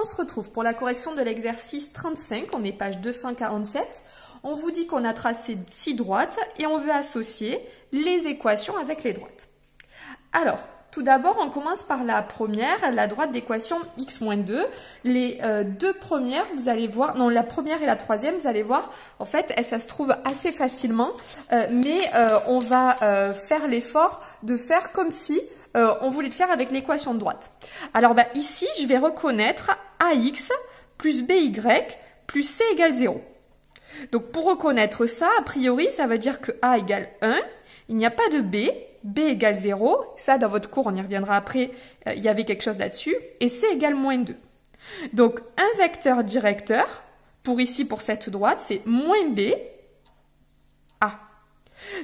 On se retrouve pour la correction de l'exercice 35, on est page 247. On vous dit qu'on a tracé 6 droites et on veut associer les équations avec les droites. Alors, tout d'abord, on commence par la première, la droite d'équation x-2. Les deux premières, vous allez voir, non, la première et la troisième, vous allez voir, en fait, ça se trouve assez facilement, mais on va faire l'effort de faire comme si on voulait le faire avec l'équation de droite. Alors, ici, je vais reconnaître ax plus by plus c égale 0. Donc, pour reconnaître ça, a priori, ça veut dire que a égale 1, il n'y a pas de b égale 0, ça dans votre cours, on y reviendra après, il y avait quelque chose là-dessus, et c égale moins 2. Donc, un vecteur directeur, pour ici, pour cette droite, c'est moins b, a.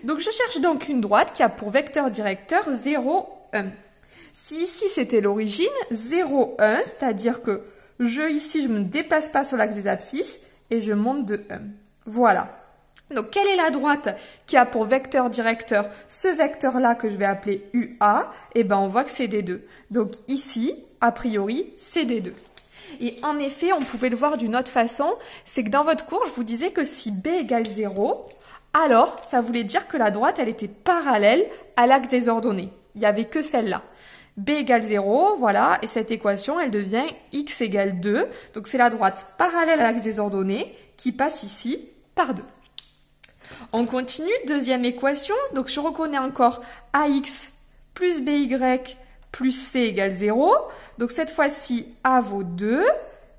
Donc, je cherche donc une droite qui a pour vecteur directeur 0, 1. Si ici, c'était l'origine, 0, 1, c'est-à-dire que ici, je ne me déplace pas sur l'axe des abscisses, et je monte de 1. Voilà. Donc, quelle est la droite qui a pour vecteur directeur ce vecteur-là que je vais appeler UA? Eh bien, on voit que c'est D2. Donc, ici, a priori, c'est D2. Et en effet, on pouvait le voir d'une autre façon, c'est que dans votre cours, je vous disais que si B égale 0, alors, ça voulait dire que la droite, elle était parallèle à l'axe des ordonnées. Il n'y avait que celle-là. B égale 0, voilà, et cette équation, elle devient x égale 2. Donc, c'est la droite parallèle à l'axe des ordonnées qui passe ici par 2. On continue, deuxième équation, donc je reconnais encore ax plus by plus c égale 0. Donc cette fois-ci, a vaut 2,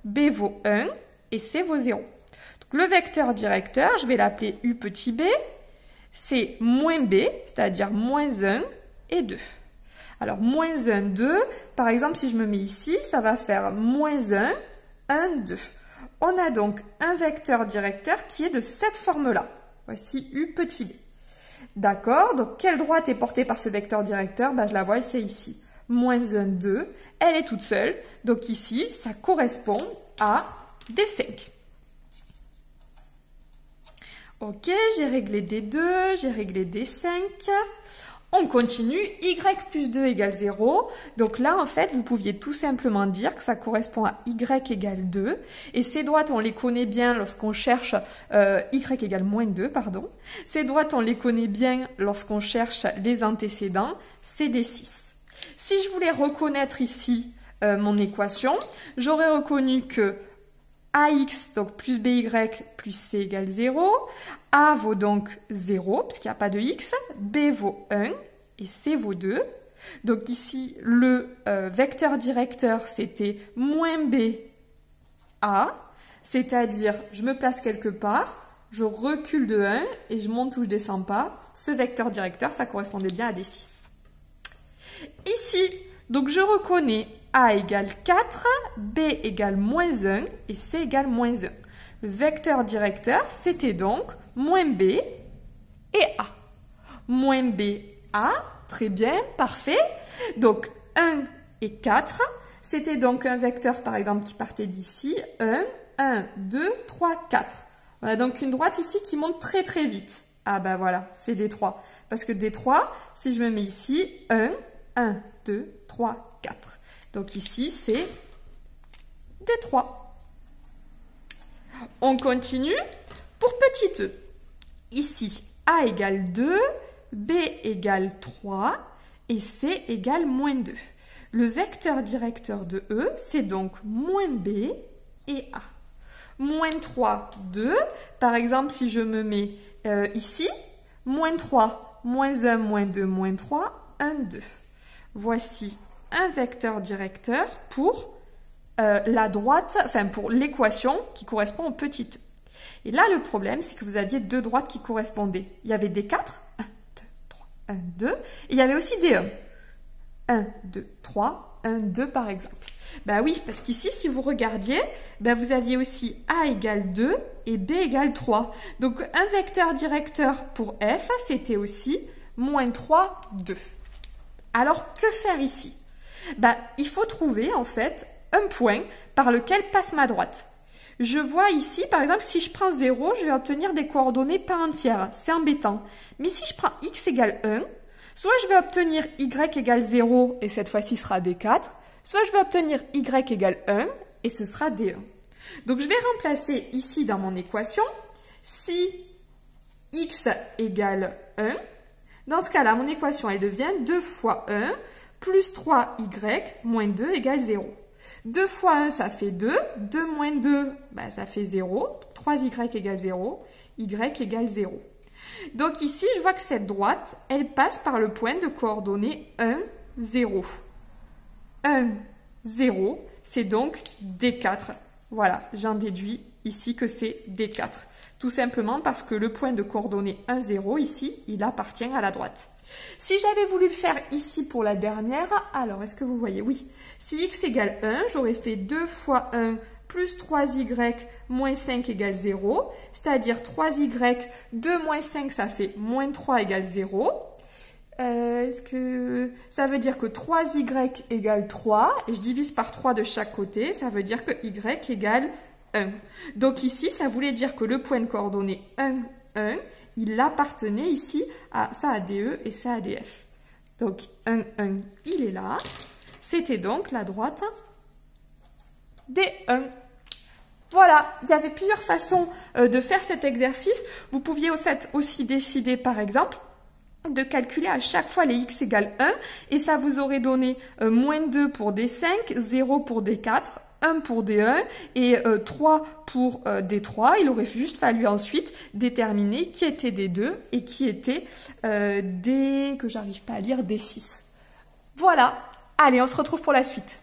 b vaut 1 et c vaut 0. Donc le vecteur directeur, je vais l'appeler u petit b, c'est moins b, c'est-à-dire moins 1 et 2. Alors moins 1, 2, par exemple si je me mets ici, ça va faire moins 1, 1, 2. On a donc un vecteur directeur qui est de cette forme-là. Voici U petit b. D'accord, donc quelle droite est portée par ce vecteur directeur? Je la vois, c'est ici. Moins 1, 2, elle est toute seule. Donc ici, ça correspond à D5. Ok, j'ai réglé D2, j'ai réglé D5. On continue, y plus 2 égale 0. Donc là, en fait, vous pouviez tout simplement dire que ça correspond à y égale 2. Et ces droites, on les connaît bien lorsqu'on cherche y égale moins 2, pardon. Ces droites, on les connaît bien lorsqu'on cherche les antécédents, c'est D6. Si je voulais reconnaître ici mon équation, j'aurais reconnu que ax, donc plus by plus c égale 0, a vaut donc 0, puisqu'il n'y a pas de x, b vaut 1 et c vaut 2. Donc ici, le vecteur directeur, c'était moins b, a, c'est-à-dire, je me place quelque part, je recule de 1 et je monte ou je descends pas. Ce vecteur directeur, ça correspondait bien à D6. Ici, donc je reconnais a égale 4, b égale moins 1 et c égale moins 1. Le vecteur directeur, c'était donc moins b et a. Moins b, a, très bien, parfait. Donc 1 et 4, c'était donc un vecteur par exemple qui partait d'ici. 1, 1, 2, 3, 4. On a donc une droite ici qui monte très très vite. Ah ben voilà, c'est D3. Parce que D3, si je me mets ici, 1, 1, 2, 3, 4. Donc ici, c'est D3. On continue pour petit e. Ici, a égale 2, b égale 3 et c égale moins 2. Le vecteur directeur de e, c'est donc moins b et a. Moins 3, 2. Par exemple, si je me mets ici, moins 3, moins 1, moins 2, moins 3, 1, 2. Voici un vecteur directeur pour la droite, enfin pour l'équation qui correspond au petit e. Et là, le problème, c'est que vous aviez deux droites qui correspondaient. Il y avait D4, 1, 2, 3, 1, 2, et il y avait aussi D1. 1, 2, 3, 1, 2 par exemple. Ben oui, parce qu'ici, si vous regardiez, vous aviez aussi A égale 2 et B égale 3. Donc, un vecteur directeur pour F, c'était aussi moins 3, 2. Alors, que faire ici? Il faut trouver, en fait, un point par lequel passe ma droite. Je vois ici, par exemple, si je prends 0, je vais obtenir des coordonnées pas entières. C'est embêtant. Mais si je prends x égale 1, soit je vais obtenir y égale 0, et cette fois-ci sera D4, soit je vais obtenir y égale 1, et ce sera D1. Donc, je vais remplacer ici dans mon équation, si x égale 1, dans ce cas-là, mon équation, elle devient 2 fois 1 plus 3y moins 2 égale 0. 2 fois 1, ça fait 2. 2 moins 2, ben, ça fait 0. 3y égale 0. Y égale 0. Donc ici, je vois que cette droite, elle passe par le point de coordonnées 1, 0. 1, 0, c'est donc D4. Voilà, j'en déduis ici que c'est D4. Tout simplement parce que le point de coordonnées 1, 0, ici, il appartient à la droite. Si j'avais voulu le faire ici pour la dernière, alors est-ce que vous voyez? Oui. Si x égale 1, j'aurais fait 2 fois 1 plus 3y moins 5 égale 0, c'est-à-dire 3y, 2 moins 5, ça fait moins 3 égale 0. Est-ce que ça veut dire que 3y égale 3, et je divise par 3 de chaque côté, ça veut dire que y égale 1. Donc ici, ça voulait dire que le point de coordonnées 1, 1, il appartenait ici à ça à DE et ça à DF. Donc 1, 1, il est là. C'était donc la droite D1. Voilà, il y avait plusieurs façons de faire cet exercice. Vous pouviez au fait aussi décider par exemple de calculer à chaque fois les x égale 1 et ça vous aurait donné moins 2 pour D5, 0 pour D4, 1 pour D1 et 3 pour D3. Il aurait juste fallu ensuite déterminer qui était D2 et qui était D, que j'arrive pas à lire, D6. Voilà, allez, on se retrouve pour la suite.